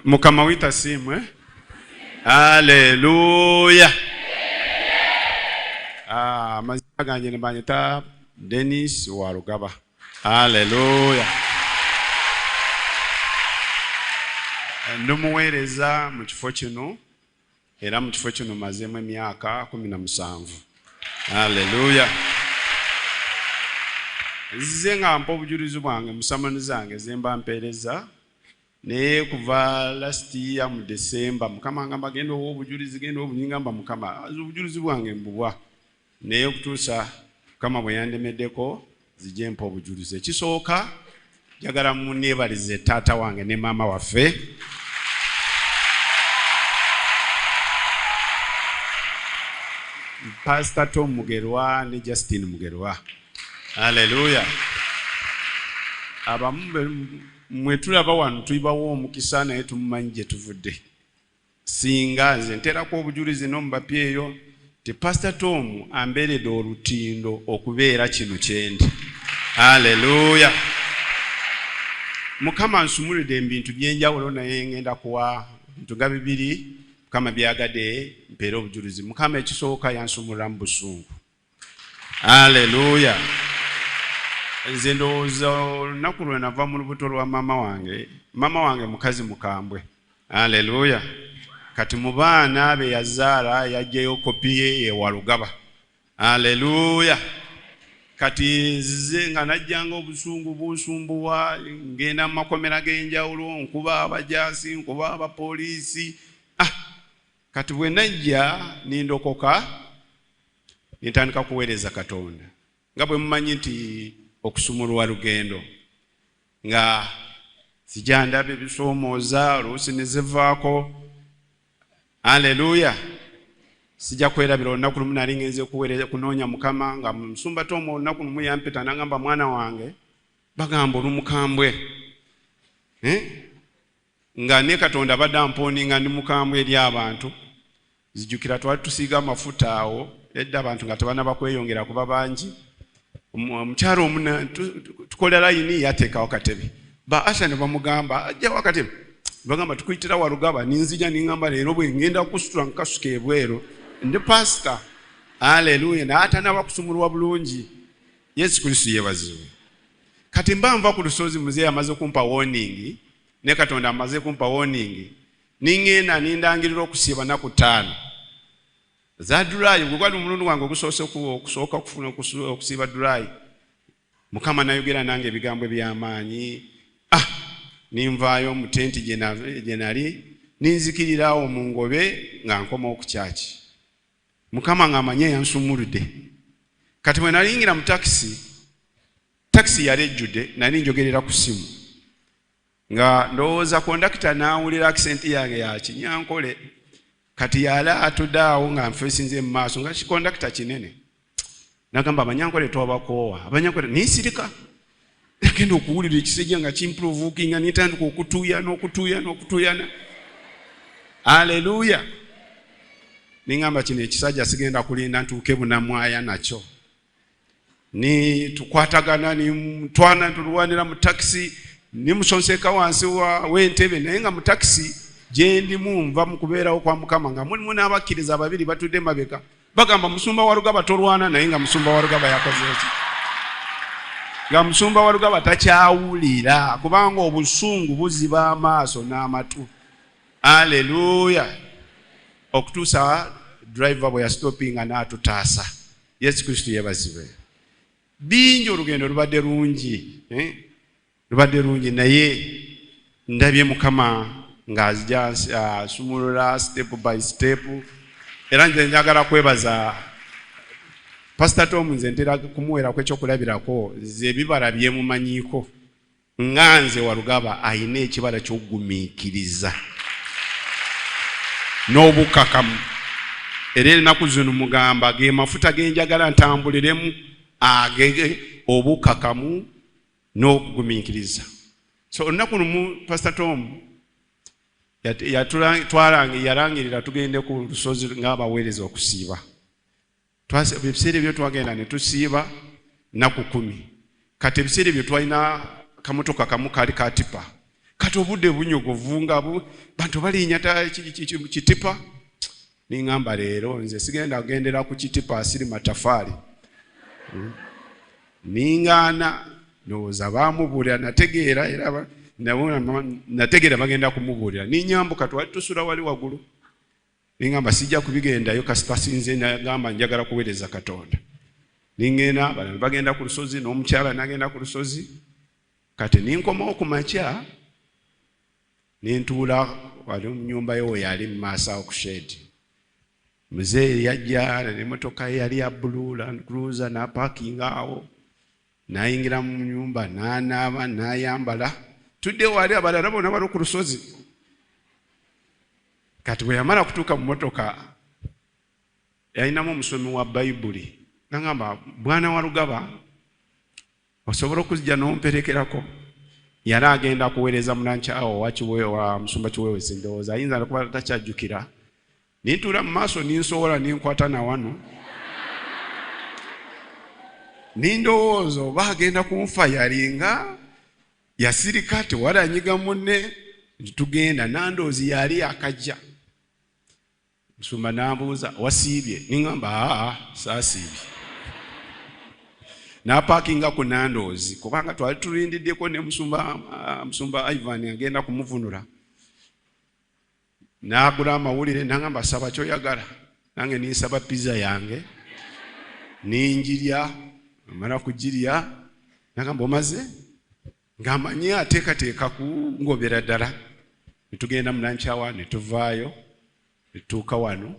Mukama wita simwe. Haleluya. Mazina gange ne banyita Dennis Warugaba. Haleluya. Ndumuweereza mu kifo kino era mu kifo kino mazemu emyaka 17. Haleluya. Nze nga mpa obujulizi bwange musamani zange zemba mpeereza naye kuva last year mu December Mukama ngamba genda obujulizi genda obunyingamba Mukama obujulizi bwange mbubwa naye okutuusa Mukama bwe yandemeddeko zije mpa obujulizi. Ekisooka njagala munneebalize taata wange ne maama waffe Pastor Tom Mugerwa ne Justin Mugerwa. Haleluya. Abamu mwetulaba wano tuibawo omukisa naye tumumanyi gye tuvudde. Singa nze nterako obujulizi n'omubapyeyo ti Pastor Tom ambeeredde olutindo okubeera kino kyendi. Haleluya. Mukama nsumulidde ebintu byenjawulo naye ngenda kuwa bintu nga bibiri Mukama byagadde mpeera obujulizi. Mukama ekisooka yansumulira mu busungu. Haleluya. Nze ndowooza olunaku lwe nava mu lubuto lwa mama wange mukazi mukambwe. Haleluya. Kati mu baana be yazaala yajjayo kopi ye Warugaba. Haleluya. Kati nze nga najjanga obusungu busumbuwa ngenda mu makomera g'enjawulo nkuba abajaasi nkuba abapoliisi. Kati bwe najja nindokoka nintandika kuweereza Katonda. Nga bwe mumanyi nti okusumulwa lugendo nga sijandabe bisoomooza oluusi ne zivaako. Haleluya. Sijja kwerabira olunaku lumu nali ngenze kunoonya Mukama nga musumba Tom olunaku lumu yampita n'agamba mwana wange bagamba oli mukambwe. Nga ne Katonda abadde amponinga ndi mukambwe eri abantu. Zijjukira twali tusiiga amafuta awo edda abantu nga tebanaba kweyongera kuba bangi. Omukyalo omuna tukola layini yateekawo katebe. Ba Asha ne bamugamba ajja wakatebe. Bagamba tukuyitira Warugaba ninzija ningamba leero bwe ngenda kusitula nkasuka ebwero ndi pastor. Haleluya. Naata n'abakusumulwa bulungi. Yesu Kristo yeebazibwe. Kati mbanva ku lusozi muzeeyi amaze kumpa warning ne Katonda amaze kumpa warning ningenda nindangirira okusiiba naku 5 za July. Gwe gwali omulundi wange okusooka kufuna okusiiba July. Mukama nayogera nange ebigambo eby'amaanyi. Ninvaayo mu tenti gye nali ninzikirirawo mu ngobe nga nkoma okukyaki. Mukama ng'amanye yansumuludde. Kati bwe nalingira mu taxi yali ejjudde nali njogerera ku simu nga ndowooza kondakita n'awulira accent yange ya Kinyankole. Kati yala atudaawo nga nfeesinze mu maaso nga kikondakita kinene. Nagamba Abanyankole twabakoowa. Abanyankole ninsirika. Nakenda okuwulira ekisejja nga kimprovokinga nitandika okutuyana. Haleluya. Ningamba kino ekisajja sigenda kulinda ntuuke bunamwaya nakyo. Ni tukwatagana ni twana tulwanira mu taxi ni musonseka wansi w'entebe naye nga mu taxi gye ndimu nva mu kubeerawo kwa Mukama nga mulimu n'abakkiriza ababiri batudde mabega. Bagamba musumba Warugaba tolwana naye nga musumba Warugaba yakoze eki. Nga musumba Warugaba takyawulira kubanga obusungu buziba amaaso n'amatu. Haleluya. Okutuusa driver bwe yastopinga n'atutaasa. Yesu Kristo yeebazibwe. Bingi olugendo lubadde lungi. Lubadde lungi naye ndabye Mukama ng'azija asumulula step by step. Era nze njagala kwebaza Pastor Tom nze ntera kumuweerako ekyokulabirako ze ebibala byemumanyiiko. Nga nze Warugaba ayina ekibala ky'okugumiikiriza n'obukakamu. Era ennaku zino mugamba ge mafuta genjagala ntambuliremu agege obukakamu n'okugumiikiriza. So olunaku lumu Pastor Tom yarangirira tugende ku lusozi ng'abaweereza okusiiba. Ebiseera ebyo twagenda ne tusiiba naku 10. Kati ebiseera ebyo twalina kamotoka kamu kali katipa kati obudde bunyogovu nga bantu balinyata kitipa. Ningamba leero nze sigenda kugendera ku kitipa asiri matafaali. Ningana noza bamubuulira nategeera era nategeera bagenda kumubuulira. Ninyambuka twali tusula wali waggulu. Ningamba sijja kubigendayo kasipasinze nagamba njagala kuweereza Katonda. Ningena bano bagenda ku lusozi n'omukyala nagenda ku lusozi. Kati ninkomawo ku makya nintuula wali mu nnyumba yo yali mu maaso awo ku shedi. Mzee yajja n'emmotoka yali ya blue Land Cruiser n'apakinga awo. Nayingira mu nyumba n'anaaba n'ayambala. Tudde wali abalala bonna bali ku lusozi. Kati bwe yamala kutuuka mu mmotoka yalinamu omusomi wa Bayibuli. Nangamba bwana wa Lugaba osobola okuzija n'omperekerako. Yali agenda kuweereza munankyawo wa Musumba Kiwewe sindowooza ayinza okuba takyajjukira. Nintuula mu maaso ninsowola ninkwata na wano. Nindowooza oba agenda kunfa yalinga yasirika tewali anyiga munne tugenda nandoozi yali akajja. Musumba n'ambuuza wasiibye? Ningamba saasiibye. N'apakinga ku nandoozi kubanga twali tulindiddeko ne Musumba Ivan agenda kumuvunula. N'agula amawulire nangamba saba kyoyagala. Nange ninsaba pizza yange. Ninjirya, amala kugirya nagamba omaze? Ng'amanyi ateekateeka kungobera ddala. Netugenda munankyawa ne tuvaayo ne tutuuka wano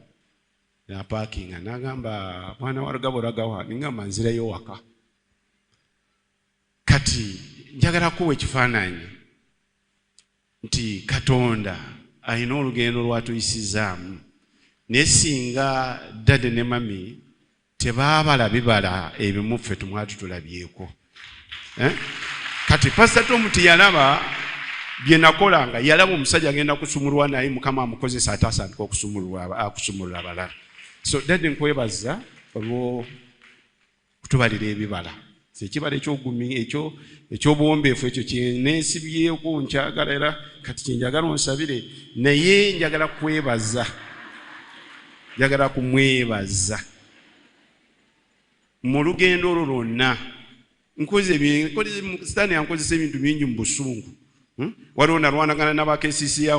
n'apakinga nagamba mwana wa Lugaba olagawa? Ningamba nzirayo waka. Kati njagala kuwa ekifaananyi nti Katonda alina olugendo lwatuyisizaamu. Naye singa dade ne mami tebaabala bibala ebimu ffe tumwali tutulabyeko. Kati Pastor Tom yalaba bye nakolanga, yalaba omusajja agenda kusumulwa naye Mukama amukozesa ataasandika akusumulula abalala. So dade nkwebaza olwo kutubalira ebibala. Ekibala ekyogumi ekyobuwombeefu ekyo kyeneesibyeko nkyagala era kati kyenjagala onsabire naye njagala kwebaza. Njagala kumwebaza. Mu lugendo olwo lwonna Sitaani yankozesa ebintu bingi mu busungu. Waliwo nalwanagana n'aba KCCA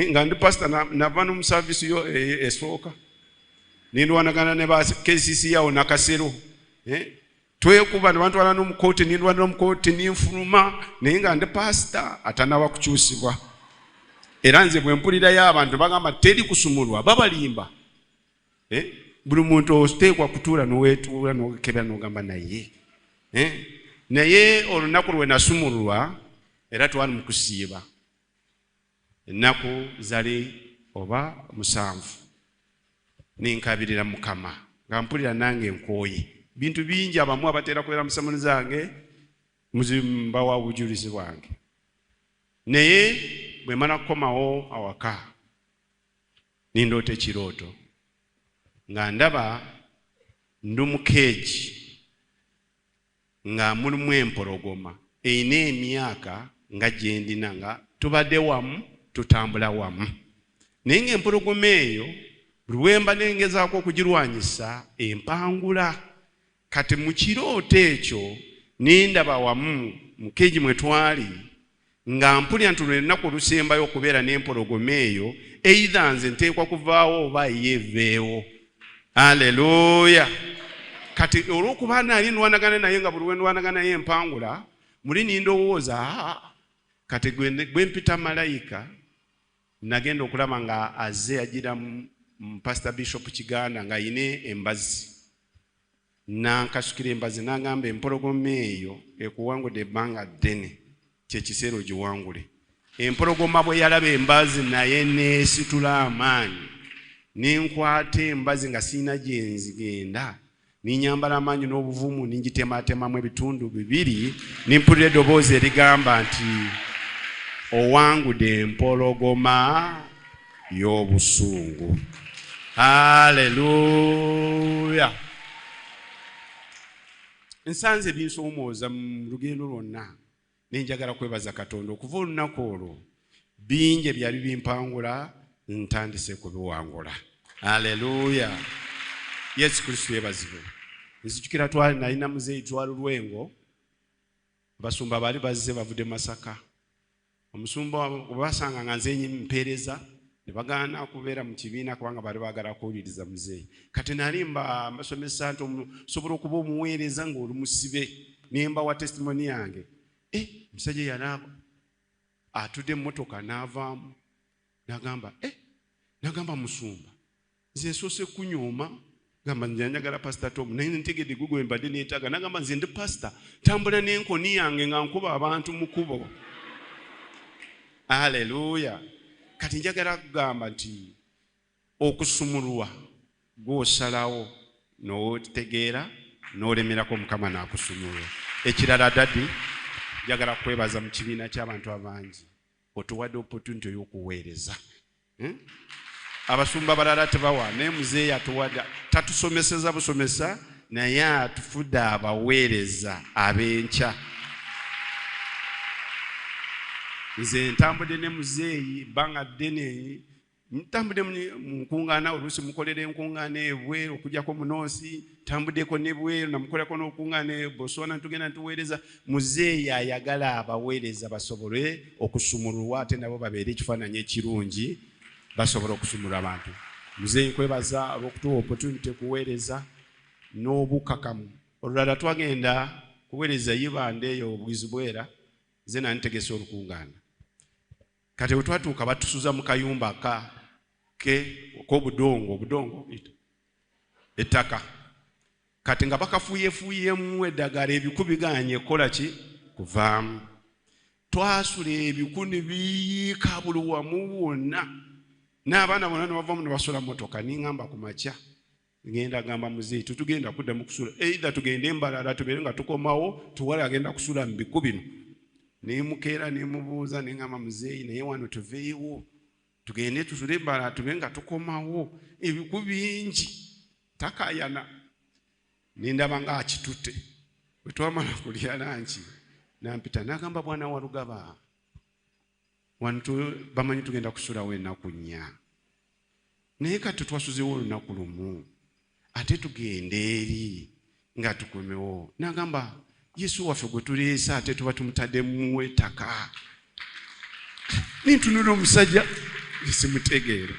nga ndi pastor nava no mu service yo esooka. Nindwanagana ne ba KCCA Nakasero. Twekuba nebantwala n'omukooti nindwanira omukooti ninfuluma naye nga ndi pastor atanaba kukyusibwa. Era nze bwe mpulirayo abantu bagamba teri kusumulwa babalimba. Buli muntu oteekwa kutuula n'oweetuula n'okebera n'ogamba naye. Naye olunaku lwe nasumulwa era twali mu kusiiba. Ennaku zali oba 7. Ninkabirira Mukama nga mpulira nange nkooye. Bintu bingi abamu abateera kubeera musamuni zange muzimba wa bujulizi bwange. Naye bwe mala kukomawo awaka nindoota ekirooto nga ndaba ndi mu keegi nga mulimu empologoma eyina emyaka nga gye ndina nga tubadde wamu tutambula wamu. Naye ng'empologoma eyo buli lwe mba nengezaako okugirwanyisa empangula. Kati mu kirooto ekyo nindaba wamu mu keegi mwe twali nga mpulira nti lunaku olusembayo okubeera n'empologoma eyo either nze nteekwa kuvaawo oba yeeveewo. Haleluya. Kati olw'okuba nali ndwanagana naye nga buli lwe ndwanagana naye empangula muli nindowooza kati gwe mpita malayika nagenda okulaba nga azze agira Pastor Bishop Kiganda nga ayina embazi. Nankasukira embazi nagamba empologoma eyo ekuwangudde ebbanga ddene kyekiseera ogiwangule. Empologoma bwe yalaba embazi naye neesitula amaanyi. Ninkwata embazi nga siina gye nzigenda. Ninyambala amaanyi n'obuvumu ningitematemamu ebitundu 2 nimpulira eddoboozi erigamba nti owangudde empologoma y'obusungu. Haleluya. Nsanze binsoomooza mu lugendo lwonna nenjagala kwebaza Katonda okuva olunaku olwo bingi ebyali bimpangula ntandise kubiwangula. Haleluya. Yesu Kristo yebazibwe. Nzijukira twali nalina muzeeyi twali Lwengo, abasumba baali bazze bavude Masaka. Omusumba basanga nga nze mpereza ne bagaana kubeera mu kibiina kubanga bali baagala kuwuliriza muzeeyi. Kati nalimba mbasomesa nti osobola okuba omuweereza ng'oli musibe, nemba wa testimony yange. Musajja yanaaba atudde emmotoka n'avaamu n'agamba musumba, nze nsoose kunyooma gamba njagala Pastor Tom naye ntegedde gugwe mbadde neetaaga. N'agamba nze ndi pastor, tambula n'enkoni yange nga nkuba abantu mu kkubo. Haleluya. Kati njagala kugamba nti okusumulwa gw'osalawo n'otegeera n'olemerako Mukama n'akusumulwa. Ekirala dadi njagala kwebaza mu kibiina ky'abantu abangi otuwadde opportunity y'okuweereza. Abasumba balala tebawa naye muzeeyi atuwadde, tatusomeseza busomesa naye atufudde abaweereza ab'enkya. Nze ntambudde ne muzeeyi bbanga ddene, ntambudde mu nkungaana, oluusi mukolera enkungaana ebweru okujjako Munoosi, ntambuddeko n'ebweru namukolako n'okungaana e Botswana tugenda ntuweereza. Muzeeyi ayagala abaweereza basobole okusumululwa ate nabo babeere ekifaananyi ekirungi basobola okusumulula abantu. Muzeeyi nkwebaza olw'okutuwa opportunity kuweereza n'obukakamu. Olulala twagenda kuweereza Yibanda eyo Bwizibwera, nze nantegese olukungaana. Kati bwe twatuuka batusuza mu kayumba k'obudongo ettaka. Kati nga bakafuuyefuuyemu eddagala ebiku biganye kukola ki? Kuvaamu. Twasula ebiku ne biyiika buli wamu wonna. N'abaana bonna ne bavamu ne basula mmotoka. Niŋŋamba ku makya ngenda gamba muzeeyi tetugenda kuddamu kusula. Either tugende Embalala tubeere nga tukomawo tuwale agenda kusula mu biku bino. Nemukeera nemubuuza neŋŋamba muzeeyi naye wano tuveewo tugende tusule Embalala tube nga tukomawo ebiku bingi takayana. Nindaba nga akitutte. Bwe twamala kulya lanchi nampita n'agamba bwana Walugaba wano bamanyi tugenda kusulawo ennaku 4 naye kati twasuzewo olunaku lumu ate tugende eri nga tukomewo. N'agamba Yesu waffe gwe tuleese ate tuba tumutadde mu ettaka. Nintunula omusajja simutegeera.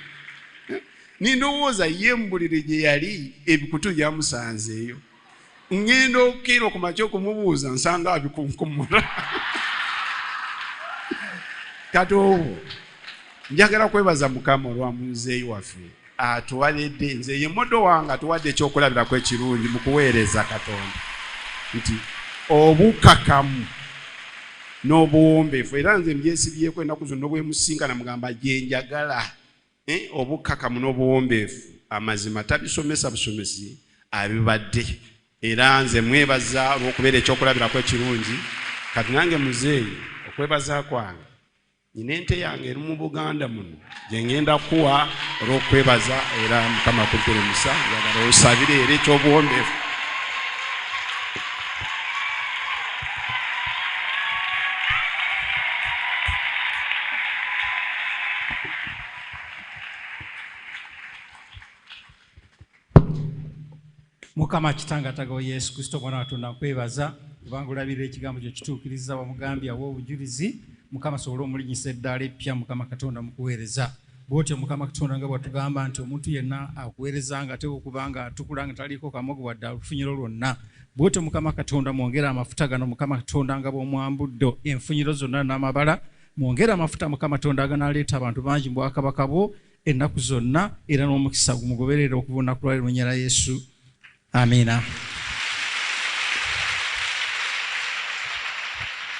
Nindowooza ye mbulire gye yali ebikutu byamusanzeeyo. Ngenda okukira ku makya okumubuuza nsanga abikunkumula. Kati obwo njagala kwebaza Mukama olwa muzeeyi waffe atuwaledde, nze ye mmodo wange atuwadde ekyokulabirako ekirungi mu kuweereza Katonda nti obukakamu n'obuwombeefu. Era nze mbyesibyeko ennaku zonna bwemusinga namugamba gye njagala. Obukakamu n'obuwombeefu amazima tabisomesa busomesi abibadde. Era nze mwebaza olw'okubeera ekyokulabirako ekirungi. Kati nange muzeeyi okwebaza kwange nyina ente yange eri mu Buganda muno gye ngenda kuwa olw'okwebaza era Mukama akuteremusa njagala osabire era ekyobuwombeefu. Mukama kitanga tagawo Yesu Kristo mwana wa Katonda nkwebaza kubanga olabirira ekigambo kyo kituukiriza bamugambye awo obujulizi. Mukama sobola omulinyisa eddaala eppya Mukama Katonda mukuweereza. Bw'otyo Mukama Katonda nga bw'atugamba nti omuntu yenna akuweerezanga ate okubanga atukula nga taliiko kamogo wadde olufunyiro lwonna. Bw'otyo Mukama Katonda mwongera amafuta gano Mukama Katonda nga bw'omwambudde enfunyiro zonna n'amabala. Mwongera amafuta Mukama Katonda aganaleeta abantu bangi mu bwakabaka bwo ennaku zonna era n'omukisa gumugoberere okuva olunaku lwa leero mu linnya lya Yesu. Amina.